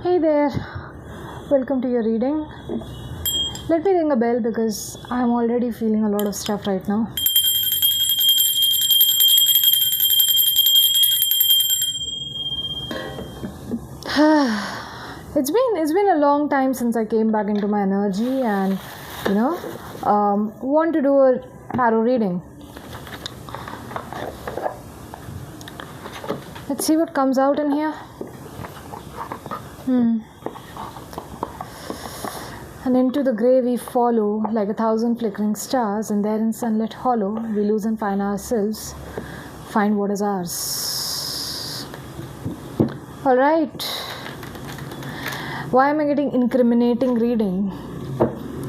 Hey there, welcome to your reading. Let me ring a bell because I'm already feeling a lot of stuff right now. It's been a long time since I came back into my energy and want to do a tarot reading. Let's see what comes out in here. And into the grey we follow like 1,000 flickering stars, and there in sunlit hollow we lose and find ourselves, find what is ours. Alright. Why am I getting incriminating reading?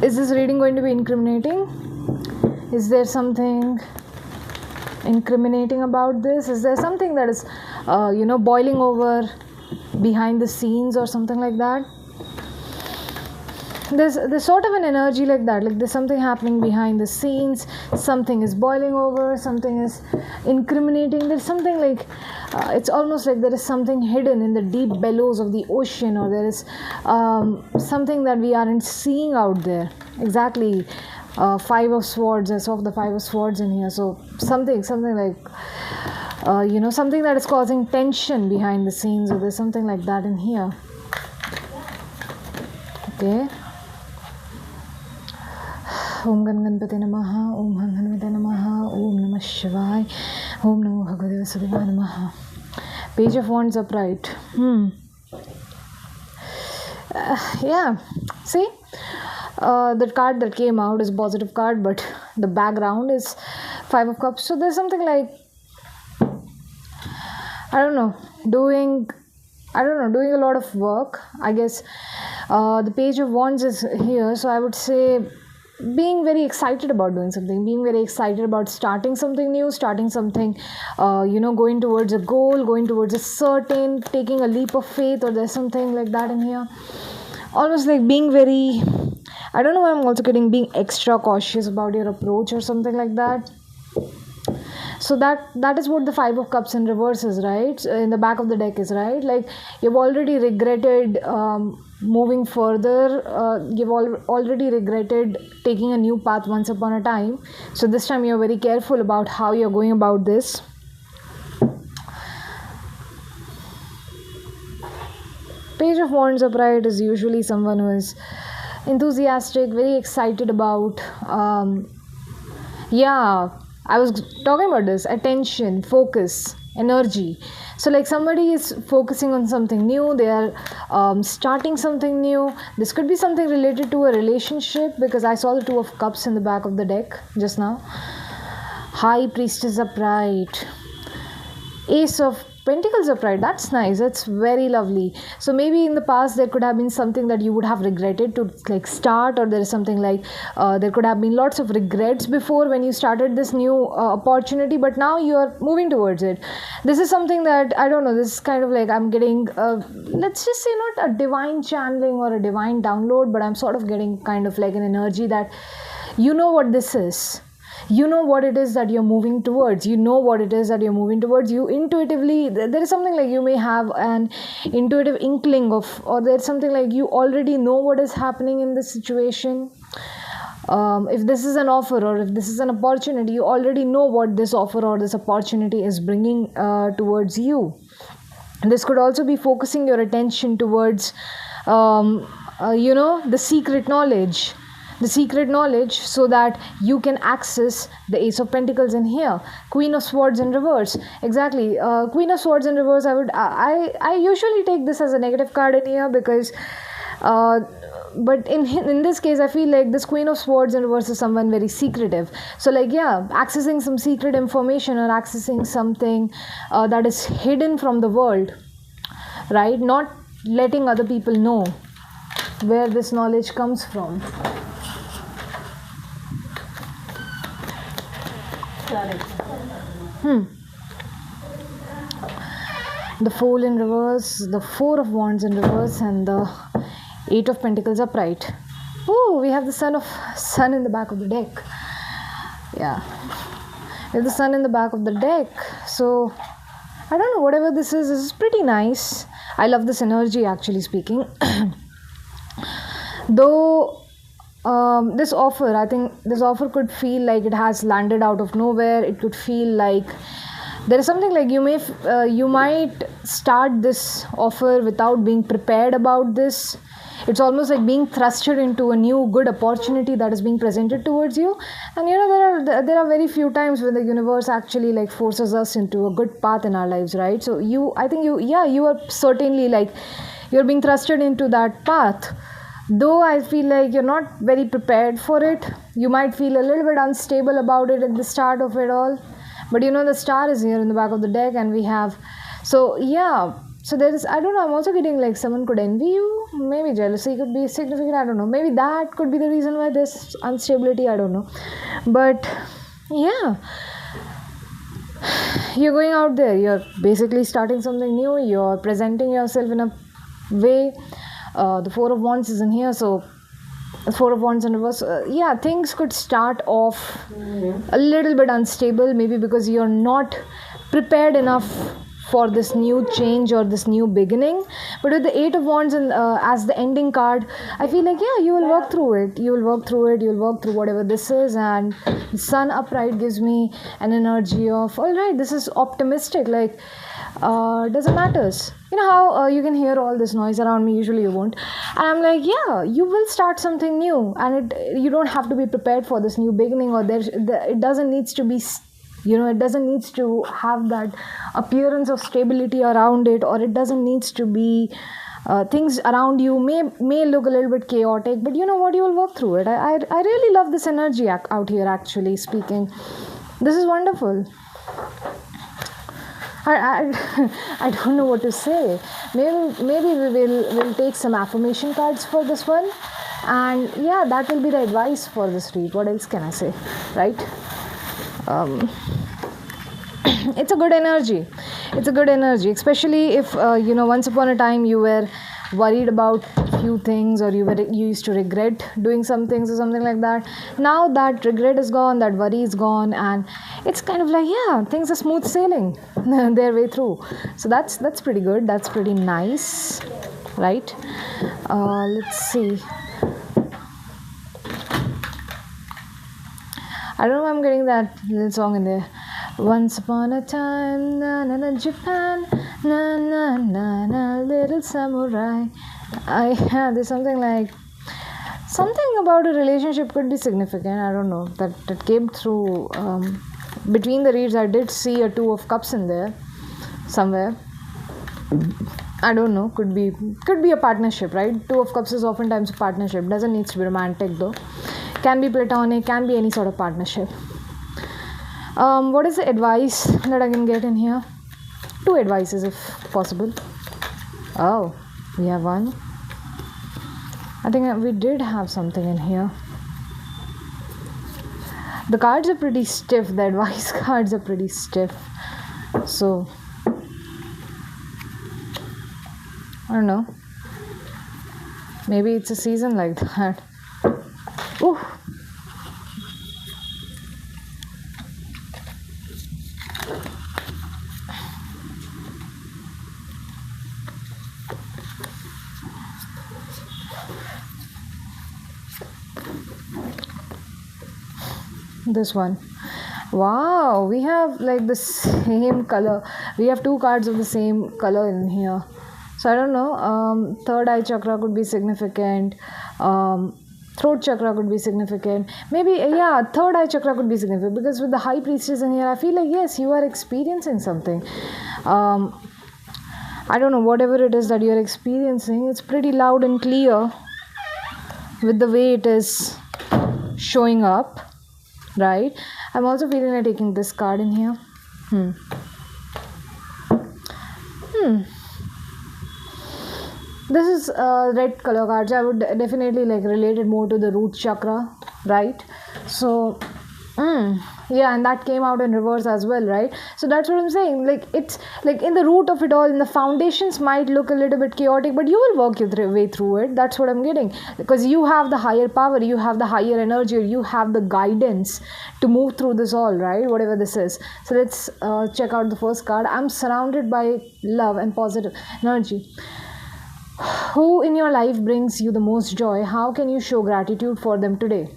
Is this reading going to be incriminating? Is there something incriminating about this? Is there something that is boiling over behind the scenes or something like that? There's sort of an energy like that, like there's something happening behind the scenes, something is boiling over, something is incriminating, there's something like it's almost like there is something hidden in the deep bellows of the ocean, or there is something that we aren't seeing out there. Exactly. Five of Swords. I saw the Five of Swords in here, so something like something that is causing tension behind the scenes, or there's something like that in here. Okay. Om Ganpati Namaha, Om Hanhanumate Namaha, Om Namah Shivaya, Om Namo Bhagavate Vasudevaya Namaha. Page of Wands upright. Yeah, see, the card that came out is a positive card, but the background is Five of Cups. So there's something like, doing a lot of work, I guess. The Page of Wands is here, so I would say being very excited about doing something, being very excited about starting something new, starting something, going towards a goal, going towards a certain, taking a leap of faith, or there's something like that in here. Almost like being very, I don't know why I'm also getting being extra cautious about your approach or something like that. So that is what the Five of Cups in reverse is, right? In the back of the deck is, right? Like you've already regretted moving further. You've already regretted taking a new path once upon a time. So this time you're very careful about how you're going about this. Page of Wands upright is usually someone who is enthusiastic, very excited about I was talking about this, attention, focus, energy. So like somebody is focusing on something new, they are starting something new. This could be something related to a relationship, because I saw the Two of Cups in the back of the deck just now. High Priestess upright. Ace of Pentacles upright. That's nice. That's very lovely. So maybe in the past there could have been something that you would have regretted to like start, or there is something like there could have been lots of regrets before when you started this new opportunity, but now you are moving towards it. This is something that this is kind of like I'm getting let's just say not a divine channeling or a divine download, but I'm sort of getting kind of like an energy that you know what this is. You know what it is that you're moving towards. You know what it is that you're moving towards. You intuitively, there is something like you may have an intuitive inkling of, or there's something like you already know what is happening in this situation. If this is an offer or if this is an opportunity, you already know what this offer or this opportunity is bringing towards you. And this could also be focusing your attention towards, the secret knowledge. The secret knowledge, so that you can access the Ace of Pentacles in here. Queen of Swords in reverse. Exactly. Queen of Swords in reverse, I usually take this as a negative card in here, because but in this case I feel like this Queen of Swords in reverse is someone very secretive. So like accessing some secret information, or accessing something that is hidden from the world, right? Not letting other people know where this knowledge comes from. The Fool in reverse, the Four of Wands in reverse, and the Eight of Pentacles upright. Oh, we have the Sun in the back of the deck. Yeah, we have the Sun in the back of the deck. So I don't know, whatever this is pretty nice. I love this energy, actually speaking. Though this offer, I think this offer could feel like it has landed out of nowhere. It could feel like there is something like you might start this offer without being prepared about this. It's almost like being thrusted into a new good opportunity that is being presented towards you. And there are very few times when the universe actually like forces us into a good path in our lives, right? So I think you are certainly like you're being thrusted into that path. Though I feel like you're not very prepared for it, you might feel a little bit unstable about it at the start of it all. But the star is here in the back of the deck, and we have. So, yeah. So, there is, I don't know, I'm also getting like someone could envy you. Maybe jealousy could be significant. I don't know. Maybe that could be the reason why there's instability. I don't know. But, yeah. You're going out there. You're basically starting something new. You're presenting yourself in a way. The Four of Wands is in here, so Four of Wands in reverse. Yeah, things could start off a little bit unstable, maybe because you're not prepared enough for this new change or this new beginning. But with the Eight of Wands and as the ending card, I feel like you will work through it. You will work through whatever this is. And the Sun upright gives me an energy of, all right, this is optimistic. Like, doesn't matters. You know how you can hear all this noise around me, usually you won't. And I'm like, yeah, you will start something new, and you don't have to be prepared for this new beginning, or it doesn't needs to be, it doesn't needs to have that appearance of stability around it, or it doesn't needs to be things around you may look a little bit chaotic, but you know what, you will work through it. I really love this energy out here, actually speaking. This is wonderful. I don't know what to say. Maybe we'll take some affirmation cards for this one, and yeah, that will be the advice for this read. What else can I say, right? It's a good energy. It's a good energy, especially if once upon a time you were worried about few things, or you used to regret doing some things or something like that. Now that regret is gone, that worry is gone, and it's kind of like, yeah, things are smooth sailing their way through. So that's pretty good. That's pretty nice, right? Let's see. I don't know why I'm getting that little song in there. Once upon a time, na na na Japan, na na na na little samurai. There's something about a relationship could be significant. I don't know, that came through between the reads. I did see a Two of Cups in there somewhere. I don't know, could be a partnership, right? Two of Cups is oftentimes a partnership. Doesn't need to be romantic though. Can be platonic, can be any sort of partnership. What is the advice that I can get in here? 2 advices if possible. Oh, we have one. I think we did have something in here. The cards are pretty stiff. The advice cards are pretty stiff. So, I don't know. Maybe it's a season like that. Ooh. This one. Wow, we have like the same color. We have 2 cards of the same color in here. So I don't know. Third eye chakra could be significant. Throat chakra could be significant. Maybe, third eye chakra could be significant, because with the High Priestess in here, I feel like, yes, you are experiencing something. I don't know, whatever it is that you're experiencing, it's pretty loud and clear with the way it is showing up, right? I'm also feeling like taking this card in here. This is red color cards. I would definitely like relate it more to the root chakra, right? So Mm, yeah, and that came out in reverse as well, right? So that's what I'm saying. Like it's like in the root of it all, in the foundations might look a little bit chaotic, but you will work your way through it. That's what I'm getting, because you have the higher power, you have the higher energy, you have the guidance to move through this all, right? Whatever this is. So let's check out the first card. I'm surrounded by love and positive energy. Who in your life brings you the most joy? How can you show gratitude for them today?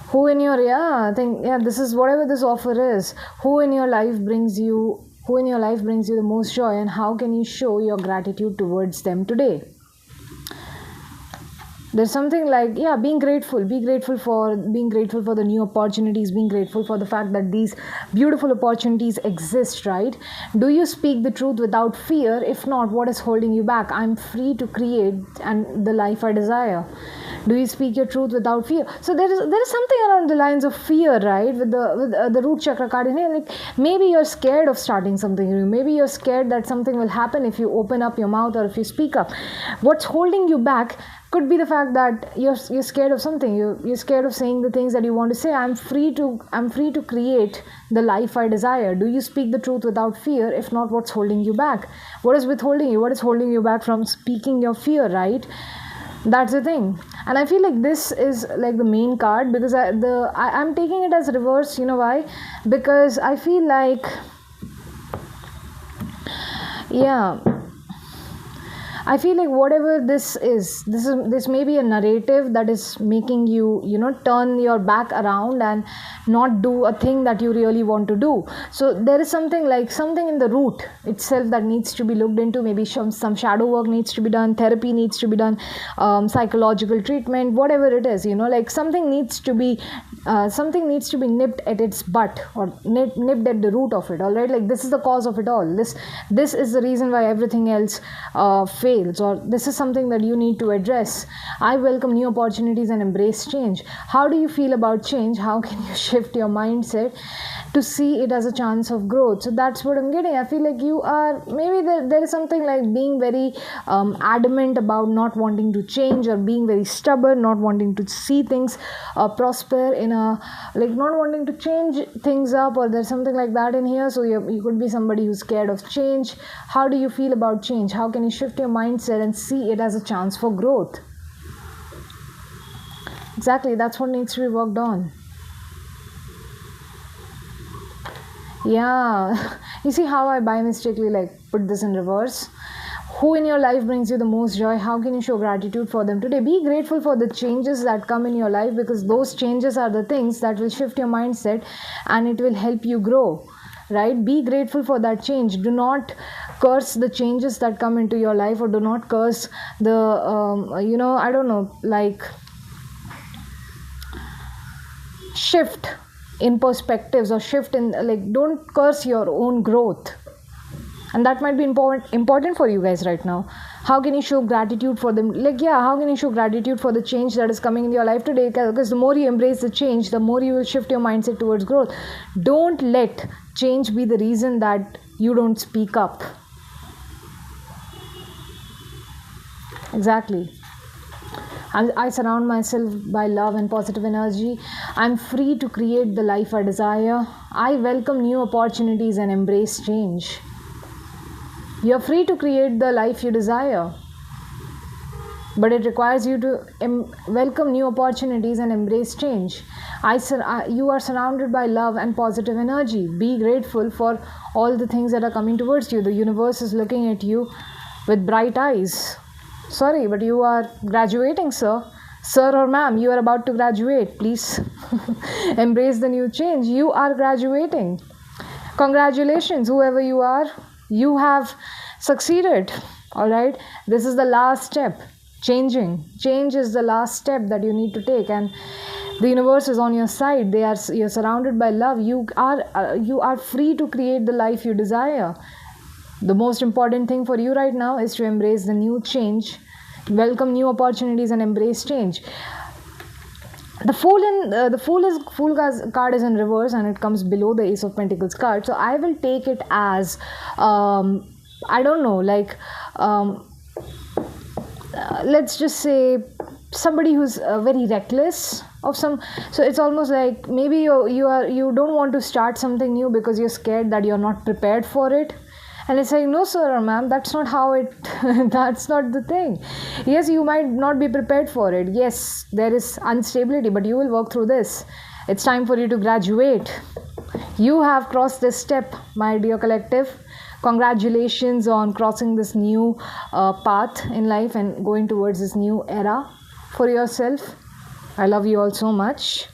Who in your, yeah, I think, yeah, this is whatever this offer is. Who in your life brings you the most joy, and how can you show your gratitude towards them today? There's something like, yeah, being grateful for the new opportunities, being grateful for the fact that these beautiful opportunities exist, right? Do you speak the truth without fear? If not, what is holding you back? I'm free to create and the life I desire. Do you speak your truth without fear? So there is something around the lines of fear, right? With the root chakra card in here, like maybe you're scared of starting something new, maybe you're scared that something will happen if you open up your mouth or if you speak up. What's holding you back could be the fact that you're scared of something. You're scared of saying the things that you want to say. I'm free to create the life I desire. Do you speak the truth without fear? If not, what's holding you back? What is withholding you? What is holding you back from speaking your fear, right? That's the thing. And I feel like this is like the main card, because I'm taking it as reverse. You know why? Because I feel like, yeah, I feel like whatever this may be a narrative that is making you turn your back around and not do a thing that you really want to do. So there is something in the root itself that needs to be looked into. Maybe some shadow work needs to be done, therapy needs to be done, psychological treatment, whatever it is. Like something needs to be nipped at its butt, or nipped at the root of it. All right, like this is the cause of it all. This is the reason why everything else fails, or this is something that you need to address. I welcome new opportunities and embrace change. How do you feel about change? How can you shift your mindset to see it as a chance of growth? So that's what I'm getting. I feel like you are, maybe there is something like being very adamant about not wanting to change, or being very stubborn, not wanting to see things prosper in a, like not wanting to change things up, or there's something like that in here. So you could be somebody who's scared of change. How do you feel about change? How can you shift your mindset and see it as a chance for growth? Exactly, that's what needs to be worked on. Yeah, you see how I by mistakenly like put this in reverse? Who in your life brings you the most joy? How can you show gratitude for them today? Be grateful for the changes that come in your life, because those changes are the things that will shift your mindset and it will help you grow, right? Be grateful for that change. Do not curse the changes that come into your life, or do not curse the I don't know, like shift in perspectives, or shift in, like, don't curse your own growth. And that might be important for you guys right now. How can you show gratitude for them? Like, yeah, how can you show gratitude for the change that is coming in your life today? Because the more you embrace the change, the more you will shift your mindset towards growth. Don't let change be the reason that you don't speak up. Exactly. I surround myself by love and positive energy. I'm free to create the life I desire. I welcome new opportunities and embrace change. You're free to create the life you desire, but it requires you to welcome new opportunities and embrace change. You are surrounded by love and positive energy. Be grateful for all the things that are coming towards you. The universe is looking at you with bright eyes. Sorry, but you are graduating, sir. Sir or ma'am, you are about to graduate. Please embrace the new change. You are graduating. Congratulations, whoever you are. You have succeeded. All right. This is the last step. Change is the last step that you need to take, and the universe is on your side. You're surrounded by love. You are free to create the life you desire. The most important thing for you right now is to embrace the new change, welcome new opportunities, and embrace change. The fool card is in reverse, and it comes below the Ace of Pentacles card. So I will take it as I don't know, like let's just say somebody who's very reckless, of some. So it's almost like maybe you don't want to start something new because you're scared that you're not prepared for it. And it's like, no sir or ma'am, that's not how it that's not the thing. Yes, you might not be prepared for it. Yes, there is instability, but you will work through this. It's time for you to graduate. You have crossed this step, my dear collective. Congratulations on crossing this new path in life and going towards this new era for yourself. I love you all so much.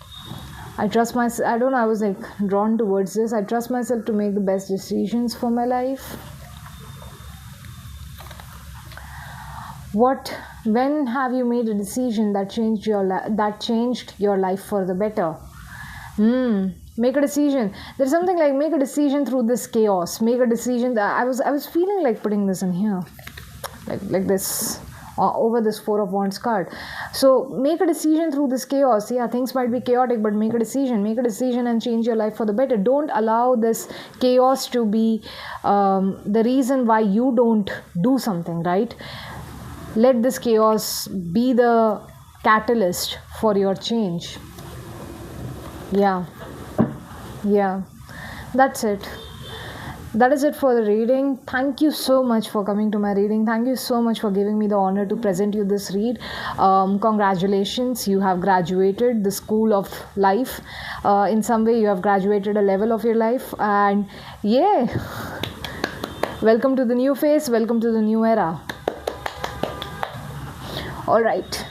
I trust myself. I don't know, I was like drawn towards this. I trust myself to make the best decisions for my life. When have you made a decision that changed your life for the better? Make a decision. There's something like make a decision through this chaos. Make a decision. I was feeling like putting this in here, like this. Over this Four of Wands card. So make a decision through this chaos. Yeah, things might be chaotic, but make a decision and change your life for the better. Don't allow this chaos to be the reason why you don't do something, right? Let this chaos be the catalyst for your change. Yeah, that's it. That is it for the reading. Thank you so much for coming to my reading. Thank you so much for giving me the honor to present you this read. Congratulations, you have graduated the school of life. In some way, you have graduated a level of your life, and yeah, welcome to the new phase. Welcome to the new era. All right.